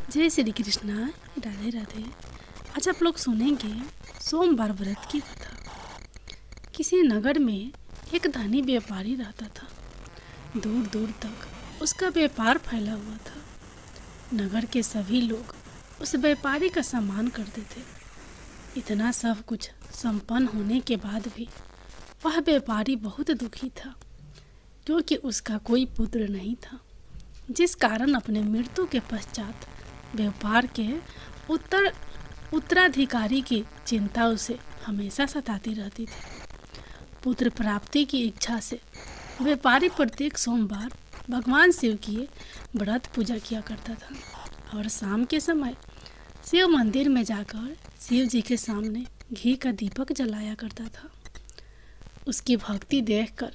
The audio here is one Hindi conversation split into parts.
जय श्री कृष्णा। राधे राधे। आज आप लोग सुनेंगे सोमवार व्रत की कथा। किसी नगर में एक धनी व्यापारी रहता था। दूर दूर तक उसका व्यापार फैला हुआ था। नगर के सभी लोग उस व्यापारी का सम्मान करते थे। इतना सब कुछ संपन्न होने के बाद भी वह व्यापारी बहुत दुखी था, क्योंकि उसका कोई पुत्र नहीं था, जिस कारण अपने मृत्यु के पश्चात व्यापार के उत्तराधिकारी की चिंता उसे हमेशा सताती रहती थी। पुत्र प्राप्ति की इच्छा से व्यापारी प्रत्येक सोमवार भगवान शिव की व्रत पूजा किया करता था और शाम के समय शिव मंदिर में जाकर शिव जी के सामने घी का दीपक जलाया करता था। उसकी भक्ति देखकर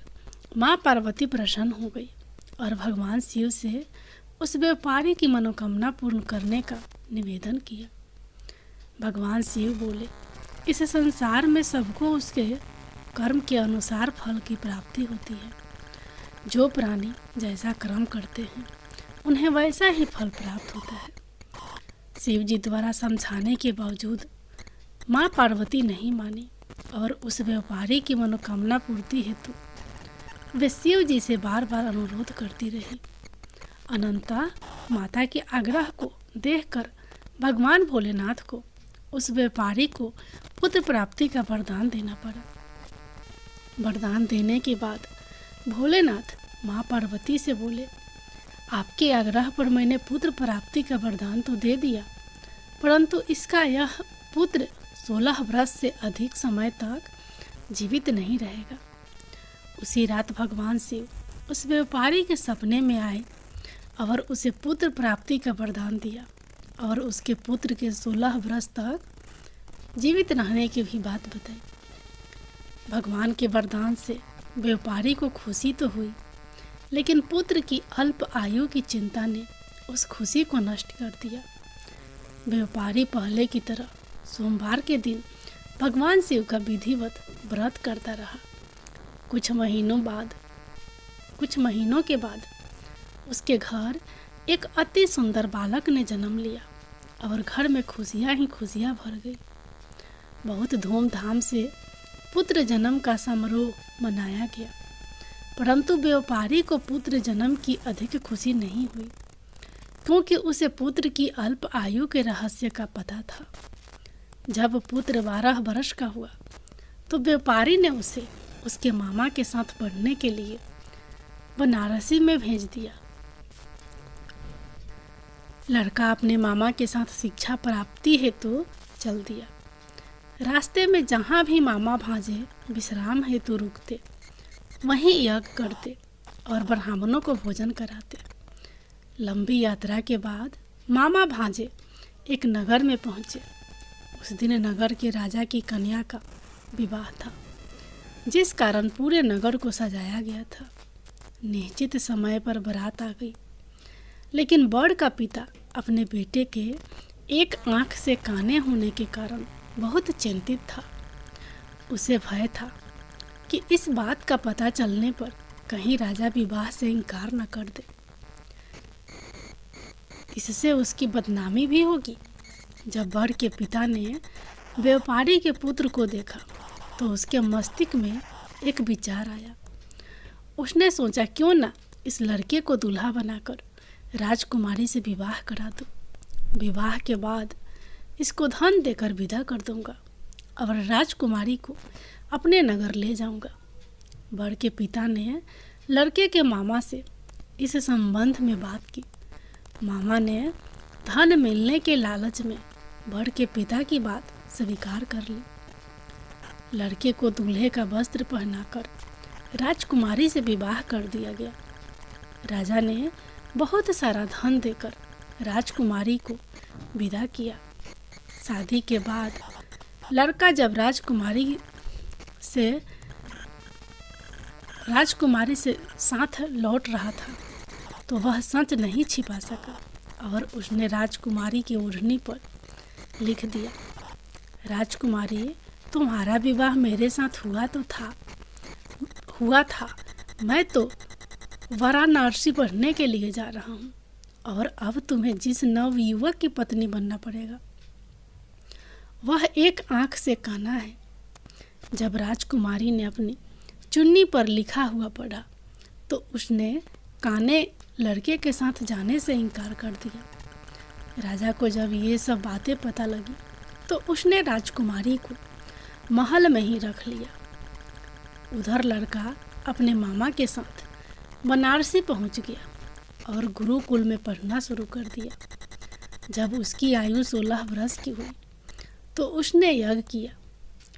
माँ पार्वती प्रसन्न हो गई और भगवान शिव से उस व्यापारी की मनोकामना पूर्ण करने का निवेदन किया। भगवान शिव बोले, इस संसार में सबको उसके कर्म के अनुसार फल की प्राप्ति होती है। जो प्राणी जैसा कर्म करते हैं उन्हें वैसा ही फल प्राप्त होता है। शिव जी द्वारा समझाने के बावजूद माँ पार्वती नहीं मानी और उस व्यापारी की मनोकामना पूर्ति हेतु वे शिव जी से बार बार अनुरोध करती रही। अनंता माता के आग्रह को देखकर भगवान भोलेनाथ को उस व्यापारी को पुत्र प्राप्ति का वरदान देना पड़ा। वरदान देने के बाद भोलेनाथ माँ पार्वती से बोले, आपके आग्रह पर मैंने पुत्र प्राप्ति का वरदान तो दे दिया, परंतु इसका यह पुत्र 16 वर्ष से अधिक समय तक जीवित नहीं रहेगा। उसी रात भगवान शिव उस व्यापारी के सपने में आए और उसे पुत्र प्राप्ति का वरदान दिया और उसके पुत्र के 16 वर्ष तक जीवित रहने की भी बात बताई। भगवान के वरदान से व्यापारी को खुशी तो हुई, लेकिन पुत्र की अल्प आयु की चिंता ने उस खुशी को नष्ट कर दिया। व्यापारी पहले की तरह सोमवार के दिन भगवान शिव का विधिवत व्रत करता रहा। कुछ महीनों के बाद उसके घर एक अति सुंदर बालक ने जन्म लिया और घर में खुशियां ही खुशियां भर गई। बहुत धूमधाम से पुत्र जन्म का समारोह मनाया गया, परंतु व्यापारी को पुत्र जन्म की अधिक खुशी नहीं हुई, क्योंकि उसे पुत्र की अल्प आयु के रहस्य का पता था। जब पुत्र 12 वर्ष का हुआ तो व्यापारी ने उसे उसके मामा के साथ पढ़ने के लिए बनारसी में भेज दिया। लड़का अपने मामा के साथ शिक्षा प्राप्ति हेतु चल दिया। रास्ते में जहाँ भी मामा भांजे विश्राम हेतु रुकते, वहीं यज्ञ करते और ब्राह्मणों को भोजन कराते। लंबी यात्रा के बाद मामा भांजे एक नगर में पहुँचे। उस दिन नगर के राजा की कन्या का विवाह था, जिस कारण पूरे नगर को सजाया गया था। निश्चित समय पर बारात आ गई, लेकिन बड़ का पिता अपने बेटे के एक आंख से काने होने के कारण बहुत चिंतित था। उसे भय था कि इस बात का पता चलने पर कहीं राजा विवाह से इनकार न कर दे, इससे उसकी बदनामी भी होगी। जब बड़ के पिता ने व्यापारी के पुत्र को देखा तो उसके मस्तिष्क में एक विचार आया। उसने सोचा, क्यों ना इस लड़के को दूल्हा बनाकर राजकुमारी से विवाह करा दूं। विवाह के बाद इसको धन देकर विदा कर दूंगा और राजकुमारी को अपने नगर ले जाऊंगा। बड़ के पिता ने लड़के के मामा से इस संबंध में बात की। मामा ने धन मिलने के लालच में बड़ के पिता की बात स्वीकार कर ली। लड़के को दूल्हे का वस्त्र पहनाकर राजकुमारी से विवाह कर दिया गया। राजा ने बहुत सारा धन देकर राजकुमारी को विदा किया। शादी के बाद लड़का जब राजकुमारी से साथ लौट रहा था तो वह सच नहीं छिपा सका और उसने राजकुमारी की ओढ़नी पर लिख दिया, राजकुमारी, तुम्हारा विवाह मेरे साथ हुआ था। मैं तो वाराणसी पढ़ने के लिए जा रहा हूँ और अब तुम्हें जिस नवयुवक की पत्नी बनना पड़ेगा वह एक आंख से काना है। जब राजकुमारी ने अपनी चुन्नी पर लिखा हुआ पढ़ा तो उसने काने लड़के के साथ जाने से इनकार कर दिया। राजा को जब ये सब बातें पता लगी तो उसने राजकुमारी को महल में ही रख लिया। उधर लड़का अपने मामा के साथ बनारसी पहुंच गया और गुरुकुल में पढ़ना शुरू कर दिया। जब उसकी आयु 16 वर्ष की हुई तो उसने यज्ञ किया।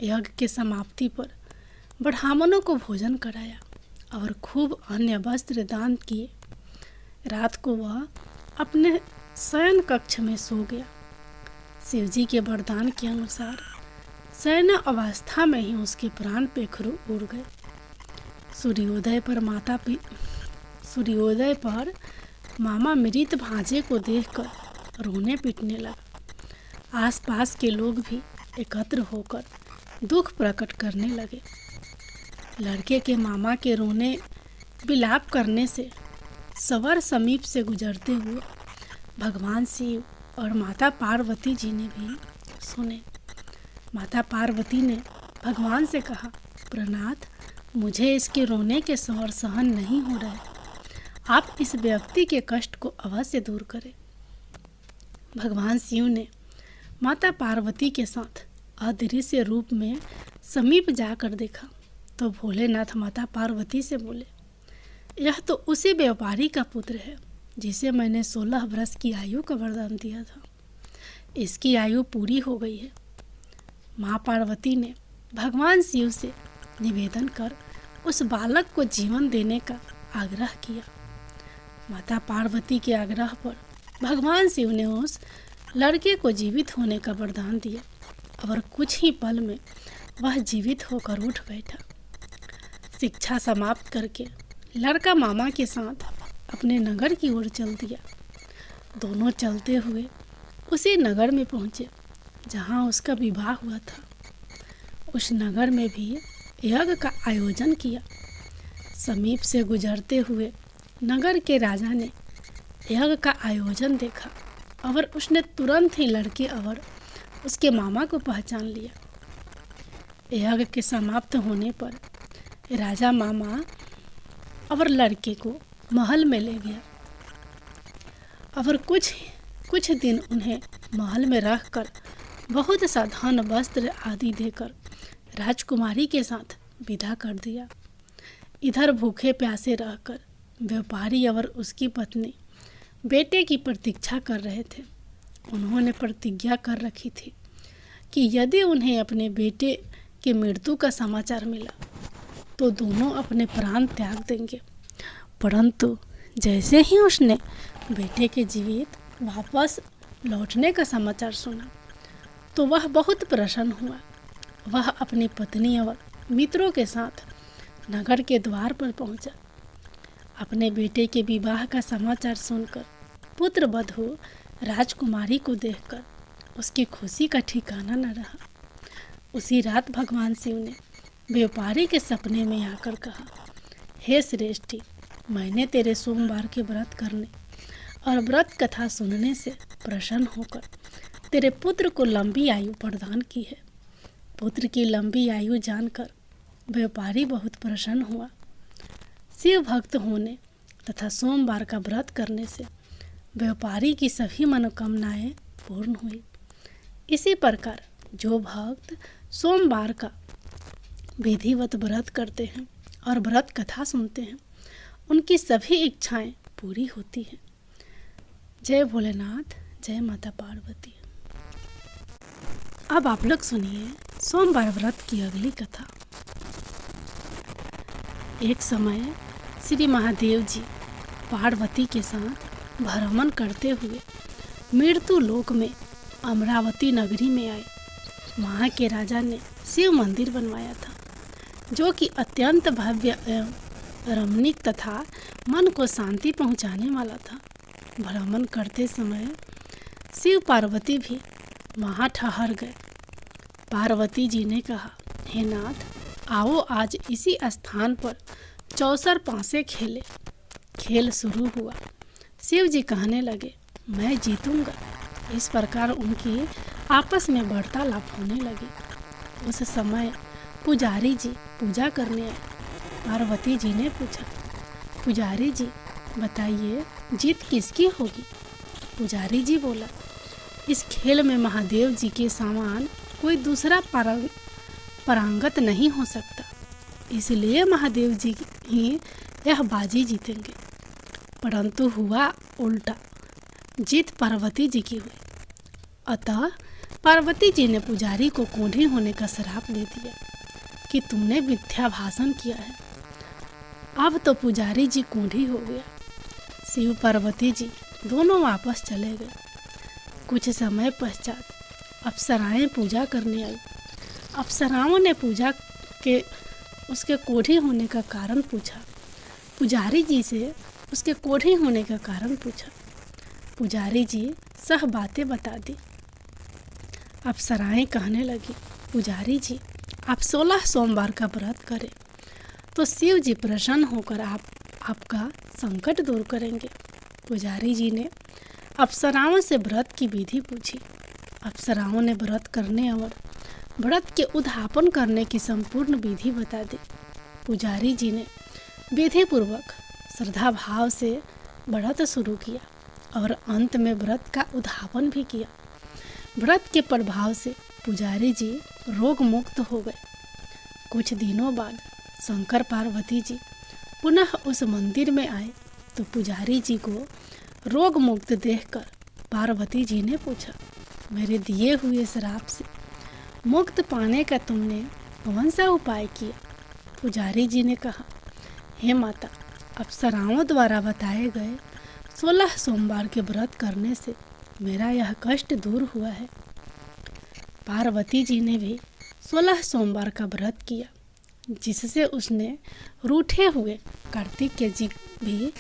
यज्ञ के समाप्ति पर ब्राह्मणों को भोजन कराया और खूब अन्य वस्त्र दान किए। रात को वह अपने शयन कक्ष में सो गया। शिवजी के वरदान के अनुसार शयन अवस्था में ही उसके प्राण पेखरू उड़ गए। सूर्योदय पर मामा मृत भांजे को देखकर रोने पीटने लगा। आसपास के लोग भी एकत्र होकर दुख प्रकट करने लगे। लड़के के मामा के रोने विलाप करने से सवर समीप से गुजरते हुए भगवान शिव और माता पार्वती जी ने भी सुने। माता पार्वती ने भगवान से कहा, प्रनाथ, मुझे इसके रोने के स्वर सहन नहीं हो रहे, आप इस व्यक्ति के कष्ट को अवश्य दूर करें। भगवान शिव ने माता पार्वती के साथ अदृश्य रूप में समीप जाकर देखा तो भोलेनाथ माता पार्वती से बोले, यह तो उसी व्यापारी का पुत्र है जिसे मैंने 16 वर्ष की आयु का वरदान दिया था। इसकी आयु पूरी हो गई है। माँ पार्वती ने भगवान शिव से निवेदन कर उस बालक को जीवन देने का आग्रह किया। माता पार्वती के आग्रह पर भगवान शिव ने उस लड़के को जीवित होने का वरदान दिया और कुछ ही पल में वह जीवित होकर उठ बैठा। शिक्षा समाप्त करके लड़का मामा के साथ अपने नगर की ओर चल दिया। दोनों चलते हुए उसी नगर में पहुँचे जहाँ उसका विवाह हुआ था। उस नगर में भी यज्ञ का आयोजन किया। समीप से गुजरते हुए नगर के राजा ने यज्ञ का आयोजन देखा और उसने तुरंत ही लड़के और उसके मामा को पहचान लिया। यज्ञ के समाप्त होने पर राजा मामा और लड़के को महल में ले गया और कुछ दिन उन्हें महल में रखकर बहुत सा धन वस्त्र आदि देकर राजकुमारी के साथ विदा कर दिया। इधर भूखे प्यासे रहकर व्यापारी और उसकी पत्नी बेटे की प्रतीक्षा कर रहे थे। उन्होंने प्रतिज्ञा कर रखी थी कि यदि उन्हें अपने बेटे की मृत्यु का समाचार मिला तो दोनों अपने प्राण त्याग देंगे। परंतु जैसे ही उसने बेटे के जीवित वापस लौटने का समाचार सुना तो वह बहुत प्रसन्न हुआ। वह अपनी पत्नी और मित्रों के साथ नगर के द्वार पर पहुंचा। अपने बेटे के विवाह का समाचार सुनकर पुत्र वधू राजकुमारी को देखकर उसकी खुशी का ठिकाना न रहा। उसी रात भगवान शिव ने व्यापारी के सपने में आकर कहा, हे श्रेष्ठी, मैंने तेरे सोमवार के व्रत करने और व्रत कथा सुनने से प्रसन्न होकर तेरे पुत्र को लंबी आयु प्रदान की है। पुत्र की लंबी आयु जानकर व्यापारी बहुत प्रसन्न हुआ। शिव भक्त होने तथा सोमवार का व्रत करने से व्यापारी की सभी मनोकामनाएं पूर्ण हुई। इसी प्रकार जो भक्त सोमवार का विधिवत व्रत करते हैं और व्रत कथा सुनते हैं उनकी सभी इच्छाएं पूरी होती हैं। जय भोलेनाथ, जय माता पार्वती। अब आप लोग सुनिए सोमवार व्रत की अगली कथा। एक समय श्री महादेव जी पार्वती के साथ भ्रमण करते हुए मृत्यु लोक में अमरावती नगरी में आए। वहाँ के राजा ने शिव मंदिर बनवाया था जो कि अत्यंत भव्य एवं रमणीक तथा मन को शांति पहुँचाने वाला था। भ्रमण करते समय शिव पार्वती भी वहाँ ठहर गए। पार्वती जी ने कहा, हे नाथ, आओ आज इसी स्थान पर चौसर पासे खेले। खेल शुरू हुआ। शिव जी कहने लगे, मैं जीतूंगा। इस प्रकार उनकी आपस में वार्तालाप होने लगी। उस समय पुजारी जी पूजा करने आए। पार्वती जी ने पूछा, पुजारी जी बताइए, जीत किसकी होगी? पुजारी जी बोला, इस खेल में महादेव जी के समान कोई दूसरा पारंगत नहीं हो सकता, इसलिए महादेव जी ही यह बाजी जीतेंगे। परंतु हुआ उल्टा, जीत पार्वती जी की हुई। अतः पार्वती जी ने पुजारी को कोढ़ी होने का श्राप दे दिया कि तुमने मिथ्या भाषण किया है। अब तो पुजारी जी कोढ़ी हो गया। शिव पार्वती जी दोनों वापस चले गए। कुछ समय पश्चात अप्सराएं पूजा करने आई। अप्सराओं ने पूजा के उसके कोढ़ी होने का कारण पूछा। पुजारी जी से उसके कोढ़ी होने का कारण पूछा। पुजारी जी सब बातें बता दी। अप्सराएं कहने लगी, पुजारी जी आप 16 सोमवार का व्रत करें तो शिव जी प्रसन्न होकर आपका संकट दूर करेंगे। पुजारी जी ने अप्सराओं से व्रत की विधि पूछी। अप्सराओं ने व्रत करने और व्रत के उद्यापन करने की संपूर्ण विधि बता दी। पुजारी जी ने विधि पूर्वक श्रद्धा भाव से व्रत शुरू किया और अंत में व्रत का उद्यापन भी किया। व्रत के प्रभाव से पुजारी जी रोग मुक्त हो गए। कुछ दिनों बाद शंकर पार्वती जी पुनः उस मंदिर में आए तो पुजारी जी को रोग मुक्त देखकर पार्वती जी ने पूछा, मेरे दिए हुए श्राप से मुक्त पाने का तुमने कौन सा उपाय किया? पुजारी जी ने कहा, हे माता, अप्सराओं द्वारा बताए गए 16 सोमवार के व्रत करने से मेरा यह कष्ट दूर हुआ है। पार्वती जी ने भी 16 सोमवार का व्रत किया, जिससे उसने रूठे हुए कार्तिकेय जी भी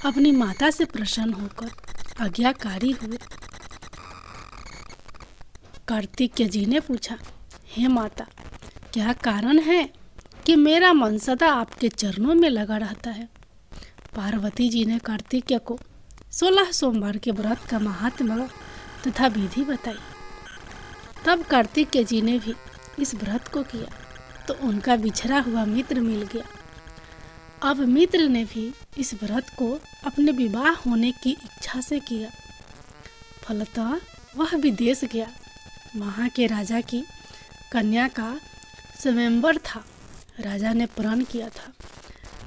अपनी माता से प्रसन्न होकर आज्ञाकारी हुए। कार्तिकेय जी ने पूछा, हे माता, क्या कारण है कि मेरा मन सदा आपके चरणों में लगा रहता है? पार्वती जी ने कार्तिकेय को 16 सोमवार के व्रत का महात्म्य तथा विधि बताई। तब कार्तिकेय जी ने भी इस व्रत को किया तो उनका बिछड़ा हुआ मित्र मिल गया। अब मित्र ने भी इस व्रत को अपने विवाह होने की इच्छा से किया। फलतः वह विदेश गया। वहाँ के राजा की कन्या का स्वयंवर था। राजा ने प्रण किया था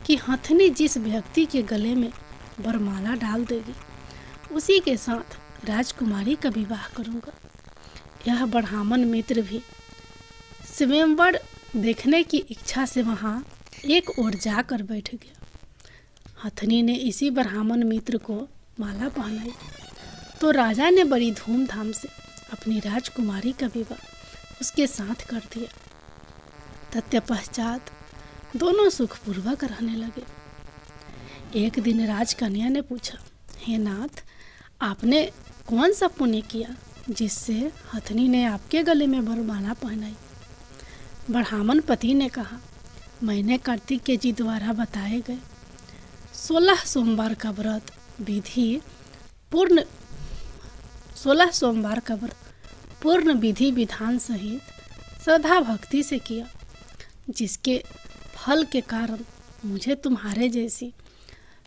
कि हथनी जिस व्यक्ति के गले में वरमाला डाल देगी उसी के साथ राजकुमारी का विवाह करूँगा। यह ब्राह्मण मित्र भी स्वयंवर देखने की इच्छा से वहाँ एक ओर जाकर बैठ गया। हथनी ने इसी ब्राह्मण मित्र को माला पहनाई तो राजा ने बड़ी धूमधाम से अपनी राजकुमारी का विवाह उसके साथ कर दिया। तत्पश्चात दोनों सुखपूर्वक रहने लगे। एक दिन राजकन्या ने पूछा, हे नाथ, आपने कौन सा पुण्य किया जिससे हथनी ने आपके गले में वरमाला पहनाई? ब्राह्मण पति ने कहा, मैंने कार्तिकेय जी द्वारा बताए गए 16 सोमवार का व्रत विधि पूर्ण विधि विधान सहित श्रद्धा भक्ति से किया, जिसके फल के कारण मुझे तुम्हारे जैसी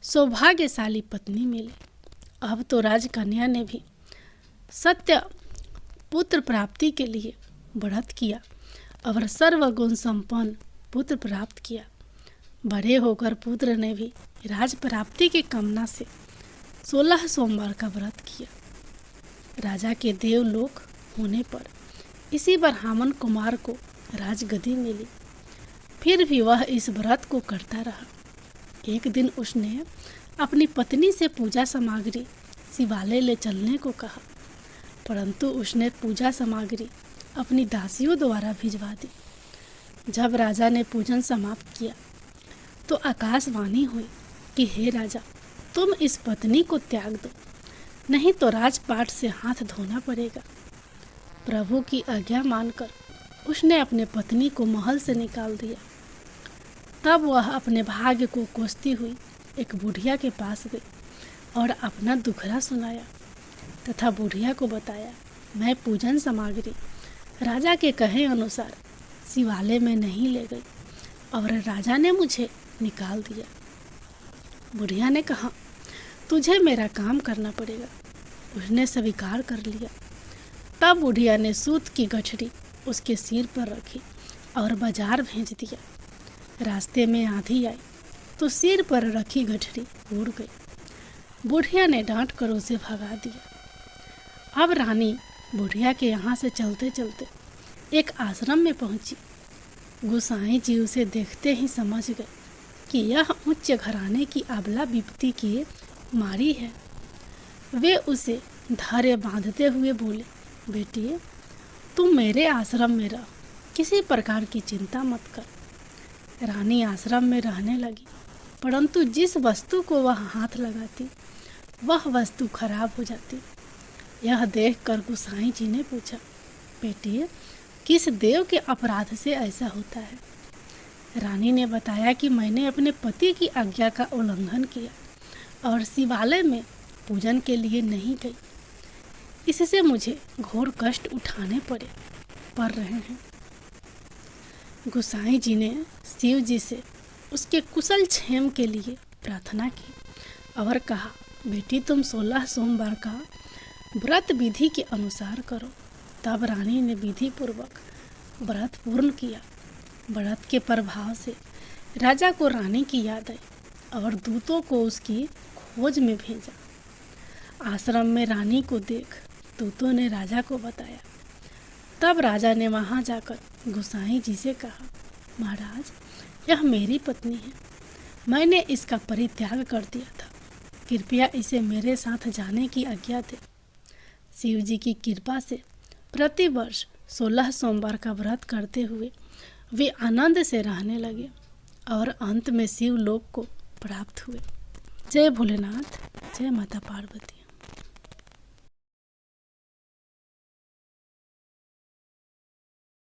सौभाग्यशाली पत्नी मिली। अब तो राजकन्या ने भी सत्य पुत्र प्राप्ति के लिए व्रत किया और सर्वगुण संपन्न पुत्र प्राप्त किया। बड़े होकर पुत्र ने भी राज प्राप्ति की कामना से 16 सोमवार का व्रत किया। राजा के देवलोक होने पर इसी ब्राह्मण कुमार को राजगद्दी मिली। फिर भी वह इस व्रत को करता रहा। एक दिन उसने अपनी पत्नी से पूजा सामग्री शिवालय ले चलने को कहा, परंतु उसने पूजा सामग्री अपनी दासियों द्वारा भिजवा दी। जब राजा ने पूजन समाप्त किया तो आकाशवाणी हुई कि हे राजा, तुम इस पत्नी को त्याग दो, नहीं तो राजपाट से हाथ धोना पड़ेगा। प्रभु की आज्ञा मानकर उसने अपने पत्नी को महल से निकाल दिया। तब वह अपने भाग्य को कोसती हुई एक बुढ़िया के पास गई और अपना दुखड़ा सुनाया तथा बुढ़िया को बताया, मैं पूजन सामग्री राजा के कहे अनुसार शिवालय में नहीं ले गई और राजा ने मुझे निकाल दिया। बुढ़िया ने कहा, तुझे मेरा काम करना पड़ेगा। उसने स्वीकार कर लिया। तब बुढ़िया ने सूत की गठरी उसके सिर पर रखी और बाजार भेज दिया। रास्ते में आंधी आई तो सिर पर रखी गठरी उड़ गई। बुढ़िया ने डांट कर उसे भगा दिया। अब रानी बुढ़िया के यहाँ से चलते चलते एक आश्रम में पहुंची। गोसाई जी उसे देखते ही समझ गए कि यह उच्च घराने की अबला विपत्ति की मारी है। वे उसे धैर्य बांधते हुए बोले, बेटी तुम मेरे आश्रम में रह, किसी प्रकार की चिंता मत कर। रानी आश्रम में रहने लगी, परंतु जिस वस्तु को वह हाथ लगाती वह वस्तु खराब हो जाती। यह देखकर गोसाई जी ने पूछा, बेटी किस देव के अपराध से ऐसा होता है? रानी ने बताया कि मैंने अपने पति की आज्ञा का उल्लंघन किया और शिवालय में पूजन के लिए नहीं गई। इससे मुझे घोर कष्ट उठाने पड़ रहे हैं। गोसाई जी ने शिव जी से उसके कुशल क्षेम के लिए प्रार्थना की और कहा, बेटी तुम 16 सोमवार का व्रत विधि के अनुसार करो। तब रानी ने विधि पूर्वक व्रत पूर्ण किया। व्रत के प्रभाव से राजा को रानी की याद आई और दूतों को उसकी खोज में भेजा। आश्रम में रानी को देख दूतों ने राजा को बताया। तब राजा ने वहां जाकर गोसाई जी से कहा, महाराज यह मेरी पत्नी है, मैंने इसका परित्याग कर दिया था, कृपया इसे मेरे साथ जाने की आज्ञा दे। शिव जी की कृपा से प्रतिवर्ष 16 सोमवार का व्रत करते हुए वे आनंद से रहने लगे और अंत में शिव लोक को प्राप्त हुए। जय भोलेनाथ, जय माता पार्वती।